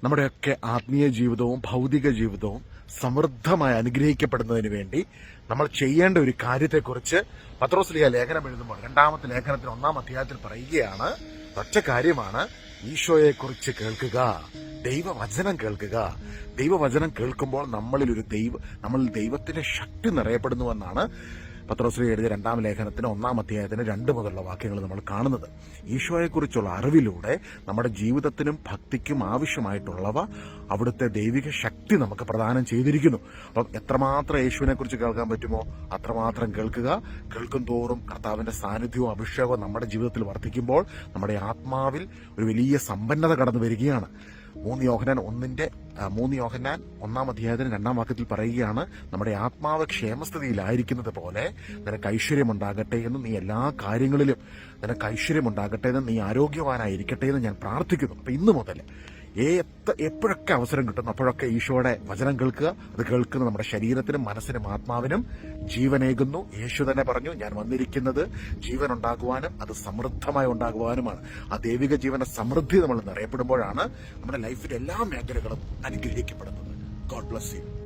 നമ്മുടെയൊക്കെ ആത്മീയ ജീവിതവും ഭൗതിക ജീവിതവും സമൃദ്ധമായി അനുഗ്രഹിക്കപ്പെടുന്നതിന് വേണ്ടി നമ്മൾ ചെയ്യേണ്ട ഒരു കാര്യത്തെക്കുറിച്ച് പത്രോസ്ലീഹ ലേഖനം എഴുതുമ്പോൾ രണ്ടാമത്തെ ലേഖനത്തിൽ 1-ാം അധ്യായത്തിൽ പറയുകയാണ്. ഒറ്റ കാര്യമാണ്, ഈശോയെക്കുറിച്ച് കേൾക്കുക, ദൈവവചനം കേൾക്കുക. ദൈവവചനം കേൾക്കുമ്പോൾ നമ്മൾ ദൈവത്തിന്റെ ശക്തി നിറയപ്പെടുന്നുവെന്നാണ് പത്രോസ്ലീഹ എഴുതിയ 2-ാം ലേഖനത്തിന് 1-ാം അധ്യായത്തിന് 2 മുതലുള്ള വാക്യങ്ങൾ നമ്മൾ കാണുന്നത്. ഈശോയെക്കുറിച്ചുള്ള അറിവിലൂടെ നമ്മുടെ ജീവിതത്തിനും ഭക്തിക്കും ആവശ്യമായിട്ടുള്ളവ അവിടുത്തെ ദൈവിക ശക്തി നമുക്ക് പ്രദാനം ചെയ്തിരിക്കുന്നു. അപ്പം എത്രമാത്രം യേശുവിനെ കുറിച്ച് കേൾക്കാൻ പറ്റുമോ അത്രമാത്രം കേൾക്കുക. കേൾക്കും തോറും കർത്താവിന്റെ സാന്നിധ്യവും അഭിഷേകവും നമ്മുടെ ജീവിതത്തിൽ വർദ്ധിക്കുമ്പോൾ നമ്മുടെ ആത്മാവിൽ ഒരു വലിയ സമ്പന്നത കടന്നു വരികയാണ്. 3 യോഹന്നാൻ 1-ാം അധ്യായത്തിന് 2-ാം വാക്യത്തിൽ പറയുകയാണ്, നമ്മുടെ ആത്മാവ് ക്ഷേമസ്ഥിതിയിലായിരിക്കുന്നത് പോലെ നിനക്ക് ഐശ്വര്യമുണ്ടാകട്ടെ എന്ന്, നീ എല്ലാ കാര്യങ്ങളിലും നിനക്ക് ഐശ്വര്യമുണ്ടാകട്ടെ എന്ന്, നീ ആരോഗ്യവാനായിരിക്കട്ടെ എന്ന് ഞാൻ പ്രാർത്ഥിക്കുന്നു. അപ്പൊ ഇന്നു മുതൽ എപ്പോഴൊക്കെ അവസരം കിട്ടുന്നു അപ്പോഴൊക്കെ ഈശോയുടെ വചനം കേൾക്കുക. അത് കേൾക്കുന്ന നമ്മുടെ ശരീരത്തിനും മനസ്സിനും ആത്മാവിനും ജീവനേകുന്നു. യേശു തന്നെ പറഞ്ഞു, ഞാൻ വന്നിരിക്കുന്നത് ജീവൻ ഉണ്ടാകുവാനും അത് സമൃദ്ധമായി ഉണ്ടാകുവാനുമാണ്. ആ ദൈവിക ജീവന സമൃദ്ധി നമ്മൾ നിറയപ്പെടുമ്പോഴാണ് നമ്മുടെ ലൈഫിലെ എല്ലാ മേഖലകളും അനുഗ്രഹിക്കപ്പെടുന്നത്. God bless you.